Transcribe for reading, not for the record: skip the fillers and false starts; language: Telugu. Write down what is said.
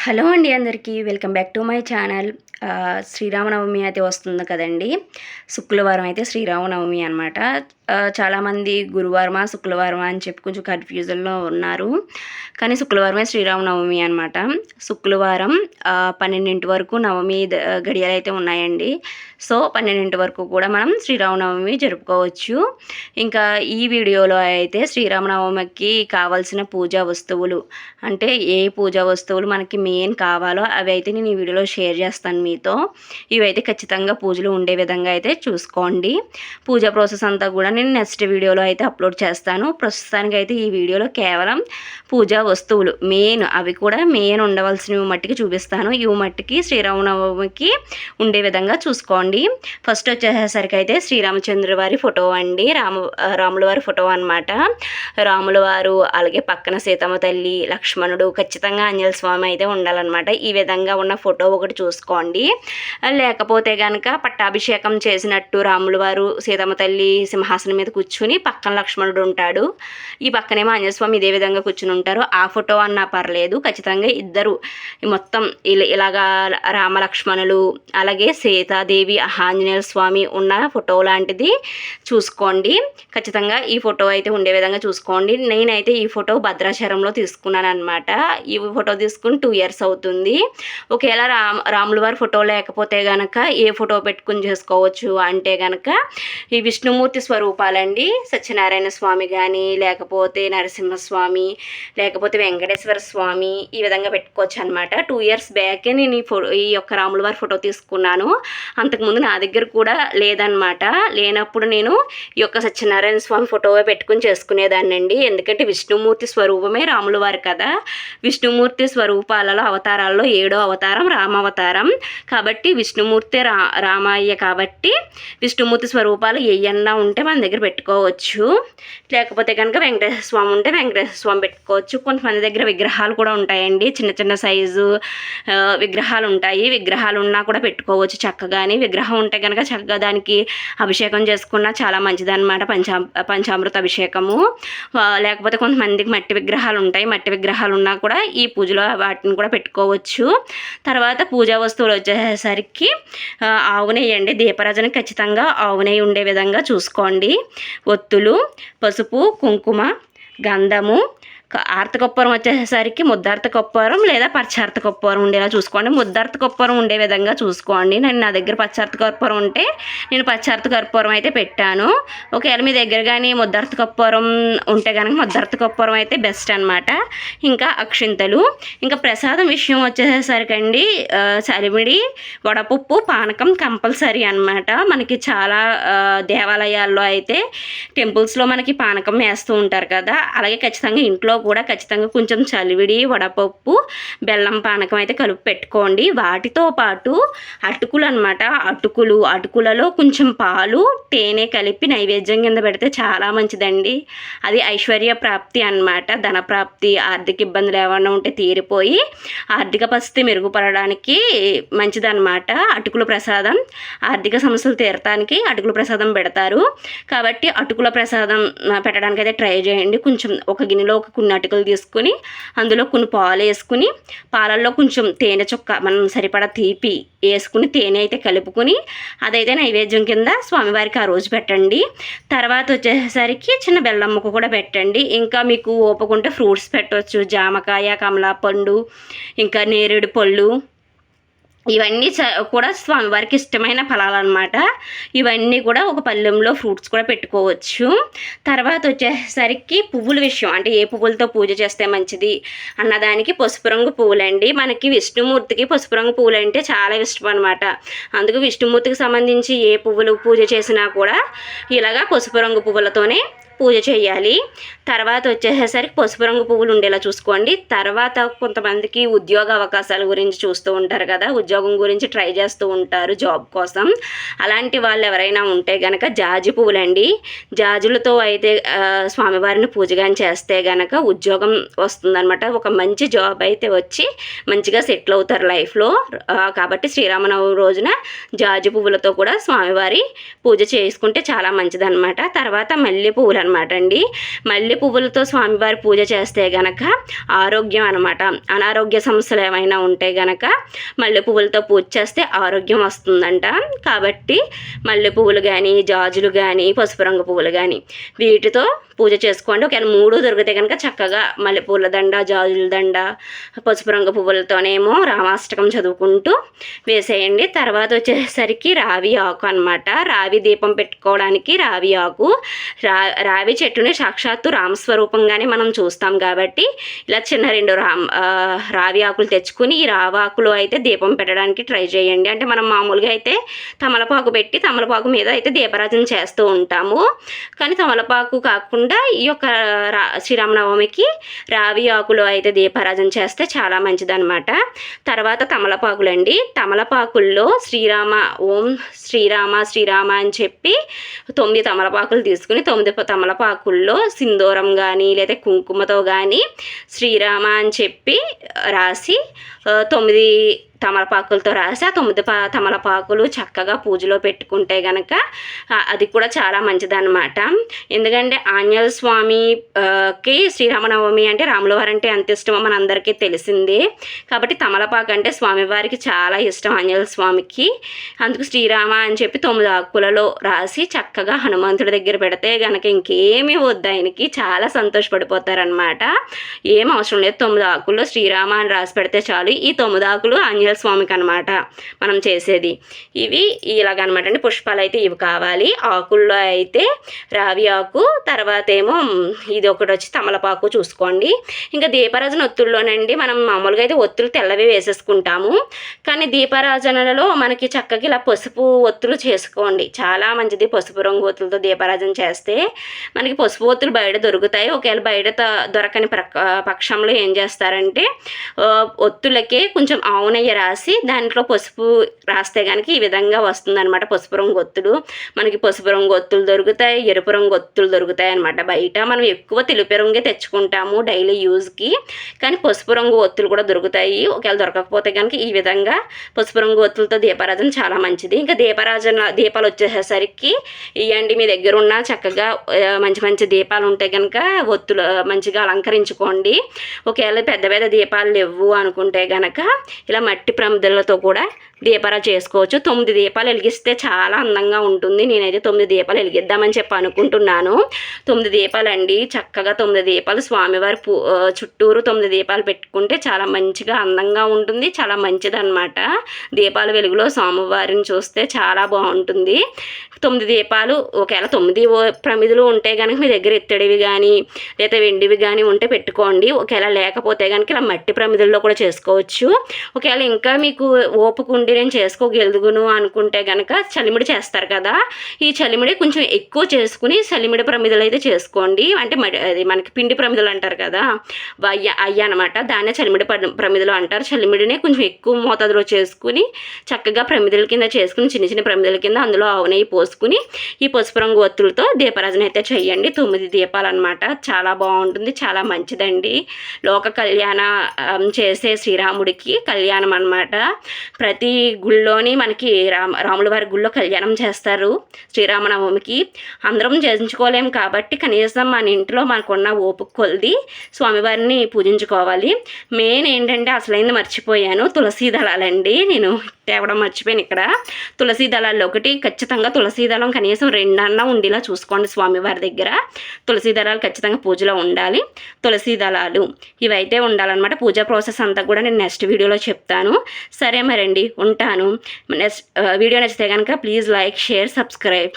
హలో అండి అందరికీ welcome back to my channel. Sri Rama Navami అయితే వస్తుంది కదండి. శుక్రవారం అయితే శ్రీరామనవమి అనమాట. చాలామంది గురువారమా శుక్రవారమా అని చెప్పి కొంచెం కన్ఫ్యూజన్లో ఉన్నారు. కానీ శుక్రవారమే శ్రీరామనవమి అనమాట. శుక్రవారం 12 వరకు నవమి గడియలు అయితే ఉన్నాయండి. సో 12 వరకు కూడా మనం శ్రీరామనవమి జరుపుకోవచ్చు. ఇంకా ఈ వీడియోలో అయితే శ్రీరామనవమికి కావాల్సిన పూజా వస్తువులు, అంటే ఏ పూజా వస్తువులు మనకి మెయిన్ కావాలో అవి అయితే నేను ఈ వీడియోలో షేర్ చేస్తాను మీతో. ఇవైతే ఖచ్చితంగా పూజలు ఉండే విధంగా అయితే చూసుకోండి. పూజా ప్రాసెస్ అంతా కూడా నేను నెక్స్ట్ వీడియోలో అయితే అప్లోడ్ చేస్తాను. ప్రస్తుతానికి అయితే ఈ వీడియోలో కేవలం పూజా వస్తువులు మెయిన్, అవి కూడా మెయిన్ ఉండవలసినవి మట్టికి చూపిస్తాను. ఇవి మట్టికి శ్రీరామనవమికి ఉండే విధంగా చూసుకోండి. ఫస్ట్ వచ్చేసరికి అయితే శ్రీరామచంద్ర వారి ఫోటో అండి, రాముల వారి ఫోటో అనమాట. రాముల వారు, అలాగే పక్కన సీతమ్మ తల్లి, లక్ష్మణుడు, ఖచ్చితంగా ఆంజనేయ స్వామి అయితే ఉండాలన్నమాట. ఈ విధంగా ఉన్న ఫోటో ఒకటి చూసుకోండి. లేకపోతే కనుక పట్టాభిషేకం చేసినట్టు రాముల వారు, సీతమ్మ తల్లి సింహాసనం మీద కూర్చుని పక్కన లక్ష్మణుడు ఉంటాడు, ఈ పక్కనేమో ఆంజనేయ స్వామి ఇదే విధంగా కూర్చుని ఉంటారు. ఆ ఫోటో అన్నా పర్లేదు, ఖచ్చితంగా ఇద్దరు మొత్తం ఇలాగా రామ లక్ష్మణులు, అలాగే సీతాదేవి, ఆంజనేయ స్వామి ఉన్న ఫోటో లాంటిది చూసుకోండి. ఖచ్చితంగా ఈ ఫోటో అయితే ఉండే విధంగా చూసుకోండి. నేనైతే ఈ ఫోటో భద్రాచలంలో తీసుకున్నాను అనమాట. ఈ ఫోటో తీసుకుని 2 years అవుతుంది. ఒకవేళ రాముల వారి ఫోటో లేకపోతే కనుక ఏ ఫోటో పెట్టుకుని చేసుకోవచ్చు అంటే కనుక ఈ విష్ణుమూర్తి స్వరూపాలండి. సత్యనారాయణ స్వామి కానీ, లేకపోతే నరసింహస్వామి, లేకపోతే వెంకటేశ్వర స్వామి, ఈ విధంగా పెట్టుకోవచ్చు అనమాట. 2 years బ్యాకే నేను ఈ యొక్క రాముల వారి ఫోటో తీసుకున్నాను. అంతకుముందు నా దగ్గర కూడా లేదనమాట. లేనప్పుడు నేను ఈ యొక్క సత్యనారాయణ స్వామి ఫోటో పెట్టుకుని చేసుకునేదాన్ని అండి. ఎందుకంటే విష్ణుమూర్తి స్వరూపమే రాముల వారు కదా. విష్ణుమూర్తి స్వరూపాలలో అవతారాల్లో 7వ అవతారం రామావతారం కాబట్టి విష్ణుమూర్తి రామయ్య కాబట్టి విష్ణుమూర్తి స్వరూపాలు ఏయన్నా ఉంటే మన దగ్గర పెట్టుకోవచ్చు. లేకపోతే కనుక వెంకటేశ్వర స్వామి ఉంటే వెంకటేశ్వర స్వామి పెట్టుకోవచ్చు. కొంతమంది దగ్గర విగ్రహాలు కూడా ఉంటాయండి, చిన్న చిన్న సైజు విగ్రహాలు ఉంటాయి. విగ్రహాలు ఉన్నా కూడా పెట్టుకోవచ్చు చక్కగాని. విగ్రహం ఉంటే కనుక చక్కగా దానికి అభిషేకం చేసుకున్నా చాలా మంచిదన్నమాట, పంచామృత అభిషేకము. లేకపోతే కొంతమందికి మట్టి విగ్రహాలు ఉంటాయి, మట్టి విగ్రహాలు ఉన్నా కూడా ఈ పూజలో వాటిని కూడా పెట్టుకోవచ్చు. తర్వాత పూజా వస్తువులు వచ్చేసరికి ఆవు నెయ్యి అండి. దీపారాజన ఖచ్చితంగా ఆవు నెయ్యి ఉండే విధంగా చూసుకోండి. ఒత్తులు, పసుపు, కుంకుమ, గంధము, ఆర్త కొప్పరం వచ్చేసరికి ముద్దార్త కొప్పరం లేదా పచ్చార్త కొప్పరం ఉండేలా చూసుకోండి. ముద్దార్త కొప్పరం ఉండే విధంగా చూసుకోండి. నా దగ్గర పచ్చార్త కొప్పరం ఉంటే నేను పచ్చార్త కొప్పరం అయితే పెట్టాను. ఒకవేళ మీ దగ్గర కానీ ముద్దార్త కొప్పరం ఉంటే కనుక ముద్దార్త కొప్పరం అయితే బెస్ట్ అనమాట. ఇంకా అక్షింతలు. ఇంకా ప్రసాదం విషయం వచ్చేసరికి అండి, చలిమిడి, వడపప్పు, పానకం కంపల్సరీ అనమాట. మనకి చాలా దేవాలయాల్లో అయితే టెంపుల్స్లో మనకి పానకం వేస్తూ ఉంటారు కదా. అలాగే ఖచ్చితంగా ఇంట్లో కూడా ఖచ్చితంగా కొంచెం చలివిడి, వడపప్పు, బెల్లం పానకం అయితే కలిపి పెట్టుకోండి. వాటితో పాటు అటుకులు అనమాట. అటుకులలో కొంచెం పాలు, తేనె కలిపి నైవేద్యం కింద పెడితే చాలా మంచిదండి. అది ఐశ్వర్య ప్రాప్తి అనమాట, ధన ప్రాప్తి, ఆర్థిక ఇబ్బందులు ఏమైనా ఉంటే తీరిపోయి ఆర్థిక పరిస్థితి మెరుగుపడడానికి మంచిదన్నమాట. అటుకుల ప్రసాదం ఆర్థిక సమస్యలు తీరటానికి అటుకుల ప్రసాదం పెడతారు కాబట్టి అటుకుల ప్రసాదం పెట్టడానికి అయితే ట్రై చేయండి. కొంచెం ఒక గిన్నెలో కొన్ని అటుకులు తీసుకుని అందులో కొన్ని పాలు వేసుకుని, పాలల్లో కొంచెం తేనె చుక్క మనం సరిపడా తీపి వేసుకుని తేనె అయితే కలుపుకుని అదైతే నైవేద్యం కింద స్వామివారికి ఆ రోజు పెట్టండి. తర్వాత వచ్చేసరికి చిన్న బెల్లం ముక్క కూడా పెట్టండి. ఇంకా మీకు ఓపుకుంటే ఫ్రూట్స్ పెట్టవచ్చు, జామకాయ, కమలా పండు, ఇంకా నేరేడు పళ్ళు, ఇవన్నీ కూడా స్వామివారికి ఇష్టమైన ఫలాలు అనమాట. ఇవన్నీ కూడా ఒక పళ్ళెంలో ఫ్రూట్స్ కూడా పెట్టుకోవచ్చు. తర్వాత వచ్చేసరికి పువ్వుల విషయం, అంటే ఏ పువ్వులతో పూజ చేస్తే మంచిది అన్నదానికి పసుపు రంగు పువ్వులండి. మనకి విష్ణుమూర్తికి పసుపు రంగు పువ్వులు అంటే చాలా ఇష్టం అనమాట. అందుకు విష్ణుమూర్తికి సంబంధించి ఏ పువ్వులు పూజ చేసినా కూడా ఇలాగా పసుపు రంగు పువ్వులతోనే పూజ చేయాలి. తర్వాత వచ్చేసరికి పసుపు రంగు పువ్వులు ఉండేలా చూసుకోండి. తర్వాత కొంతమందికి ఉద్యోగ అవకాశాల గురించి చూస్తూ ఉంటారు కదా, ఉద్యోగం గురించి ట్రై చేస్తూ ఉంటారు జాబ్ కోసం. అలాంటి వాళ్ళు ఎవరైనా ఉంటే కనుక జాజి పువ్వులండి. జాజులతో అయితే స్వామివారిని పూజగాని చేస్తే కనుక ఉద్యోగం వస్తుందన్నమాట. ఒక మంచి జాబ్ అయితే వచ్చి మంచిగా సెటిల్ అవుతారు లైఫ్లో. కాబట్టి శ్రీరామనవమి రోజున జాజి పువ్వులతో కూడా స్వామివారి పూజ చేసుకుంటే చాలా మంచిదన్నమాట. తర్వాత మల్లె పువ్వులు అనమాట అండి. మల్లె పువ్వులతో స్వామివారి పూజ చేస్తే గనక ఆరోగ్యం అనమాట. అనారోగ్య సమస్యలు ఏమైనా ఉంటే గనక మల్లె పువ్వులతో పూజ చేస్తే ఆరోగ్యం వస్తుందంట. కాబట్టి మల్లె పువ్వులు కానీ, జాజులు కానీ, పసుపు రంగు పువ్వులు కానీ వీటితో పూజ చేసుకోండి. ఒకవేళ 3 దొరికితే కనుక చక్కగా మల్లెపూల దండ, జాజుల దండ, పసుపు రంగు పువ్వులతోనేమో రామాష్టకం చదువుకుంటూ వేసేయండి. తర్వాత వచ్చేసరికి రావి ఆకు అనమాట. రావి దీపం పెట్టుకోవడానికి రావి ఆకు. రావి చెట్టుని సాక్షాత్తు రామస్వరూపంగానే మనం చూస్తాం కాబట్టి ఇలా చిన్న 2 రావి ఆకులు తెచ్చుకుని ఈ రావాకులు అయితే దీపం పెట్టడానికి ట్రై చేయండి. అంటే మనం మామూలుగా అయితే తమలపాకు పెట్టి తమలపాకు మీద అయితే దీపారాధన చేస్తూ ఉంటాము. కానీ తమలపాకు కాకుండా ఈ యొక్క శ్రీరామనవమికి రావి ఆకులు అయితే దీపారాధన చేస్తే చాలా మంచిదన్నమాట. తర్వాత తమలపాకులండి. తమలపాకుల్లో ఓం శ్రీరామ అని చెప్పి 9 తమలపాకులు తీసుకుని 9 తమలపాకుల్లో సింధూరం కానీ లేదా కుంకుమతో కానీ శ్రీరామ అని చెప్పి రాసి 9 తమలపాకులతో రాసి ఆ 9 తమలపాకులు చక్కగా పూజలో పెట్టుకుంటే గనక అది కూడా చాలా మంచిదన్నమాట. ఎందుకంటే ఆంజనేయ స్వామికి శ్రీరామనవమి అంటే రాముల వారు అంటే ఎంత ఇష్టమో మనందరికీ తెలిసిందే. కాబట్టి తమలపాకు అంటే స్వామివారికి చాలా ఇష్టం ఆంజనేయ స్వామికి. అందుకు శ్రీరామ అని చెప్పి 9 ఆకులలో రాసి చక్కగా హనుమంతుడి దగ్గర పెడితే గనక ఇంకేమీ వద్దు, ఆయనకి చాలా సంతోషపడిపోతారనమాట. ఏం అవసరం లేదు, 9 ఆకుల్లో శ్రీరామ అని రాసి పెడితే చాలు. ఈ 9 ఆకులు ఆంజనేయ స్వామికి అనమాట మనం చేసేది. ఇవి ఇలాగనమాట అండి. పుష్పాలు అయితే ఇవి కావాలి. ఆకుల్లో అయితే రావి ఆకు, తర్వాత ఏమో ఇది ఒకటి వచ్చి తమలపాకు చూసుకోండి. ఇంకా దీపారాజన ఒత్తుల్లోనండి మనం మామూలుగా అయితే ఒత్తులు తెల్లవి వేసేసుకుంటాము. కానీ దీపారాజనలో మనకి చక్కగా ఇలా పసుపు ఒత్తులు చేసుకోండి, చాలా మంచిది. పసుపు రంగు ఒత్తులతో దీపారాజన చేస్తే మనకి పసుపు ఒత్తులు బయట దొరుకుతాయి. ఒకవేళ బయట దొరకని పక్షంలో ఏం చేస్తారంటే ఒత్తులకే కొంచెం ఆవు నెయ్యి రాసి దాంట్లో పసుపు రాస్తే కనుక ఈ విధంగా వస్తుందన్నమాట పసుపు రంగు ఒత్తులు. మనకి పసుపు రంగు ఒత్తులు దొరుకుతాయి, ఎరుపు రంగు ఒత్తులు దొరుకుతాయి అనమాట. బయట మనం ఎక్కువ తెలుపు రంగే తెచ్చుకుంటాము డైలీ యూజ్కి, కానీ పసుపు రంగు ఒత్తులు కూడా దొరుకుతాయి. ఒకవేళ దొరకకపోతే కనుక ఈ విధంగా పసుపు రంగు ఒత్తులతో దీపారాధన చాలా మంచిది. ఇంకా దీపాలు వచ్చేసరికి ఇవ్వండి, మీ దగ్గర ఉన్న చక్కగా మంచి మంచి దీపాలు ఉంటే కనుక ఒత్తులు మంచిగా అలంకరించుకోండి. ఒకవేళ పెద్ద పెద్ద దీపాలు లేవు అనుకుంటే కనుక ఇలా మట్టి ప్రమిదలతో కూడా దీపారాధన చేసుకోవచ్చు. 9 దీపాలు వెలిగిస్తే చాలా అందంగా ఉంటుంది. నేనైతే 9 దీపాలు వెలిగిద్దామని చెప్పి అనుకుంటున్నాను. 9 దీపాలండి, చక్కగా 9 దీపాలు స్వామివారి చుట్టూరు 9 దీపాలు పెట్టుకుంటే చాలా మంచిగా అందంగా ఉంటుంది, చాలా మంచిదన్నమాట. దీపాల వెలుగులో స్వామివారిని చూస్తే చాలా బాగుంటుంది. 9 దీపాలు ఒకవేళ 9 ప్రమిదలు ఉంటే కనుక మీ దగ్గర ఇత్తడివి కానీ లేదా వెండివి కానీ ఉంటే పెట్టుకోండి. ఒకవేళ లేకపోతే కనుక ఇలా మట్టి ప్రమిదల్లో కూడా చేసుకోవచ్చు. ఒకవేళ ఇంకా మీకు ఓపుకుండి నేను చేసుకోగలుగును అనుకుంటే కనుక చలిమిడి చేస్తారు కదా, ఈ చలిమిడి కొంచెం ఎక్కువ చేసుకుని చలిమిడి ప్రమిదలు అయితే చేసుకోండి. అంటే అది మనకి పిండి ప్రమిదలు అంటారు కదా, అయ్యా అనమాట. దాన్నే చలిమిడి ప్రమిదలు అంటారు. చలిమిడినే కొంచెం ఎక్కువ మోతాదులో చేసుకుని చక్కగా ప్రమిదల కింద చేసుకుని చిన్న చిన్న ప్రమిదల కింద అందులో ఆవు నెయ్యి పోసుకుని ఈ పసుపు రంగు ఒత్తులతో దీపారాధన అయితే చేయండి. 9 దీపాలు అనమాట. చాలా బాగుంటుంది, చాలా మంచిదండి. లోక కళ్యాణం చేసే శ్రీరాముడికి కళ్యాణం అనమాట. ప్రతి గుళ్ళోని మనకి రాముల వారి గుళ్ళో కళ్యాణం చేస్తారు శ్రీరామనవమికి. అందరం చేయించుకోలేము కాబట్టి కనీసం మన ఇంట్లో మనకున్న ఓపిక కొలిది స్వామివారిని పూజించుకోవాలి. మెయిన్ ఏంటంటే అసలైంది మర్చిపోయాను, తులసీ దళాలండి. నేను తేవడం మర్చిపోయాను. ఇక్కడ తులసీ దళాల్లో ఒకటి ఖచ్చితంగా తులసీ దళం కనీసం 2 అన్నా ఉండేలా చూసుకోండి. స్వామివారి దగ్గర తులసీ దళాలు ఖచ్చితంగా పూజలో ఉండాలి. తులసీ దళాలు ఇవైతే ఉండాలన్నమాట. పూజా ప్రాసెస్ అంతా కూడా నేను నెక్స్ట్ వీడియోలో చెప్తాను. సరే మరండి, ఉంటాను. నెక్స్ట్ వీడియో నచ్చితే కనుక ప్లీజ్ లైక్, షేర్, సబ్స్క్రైబ్.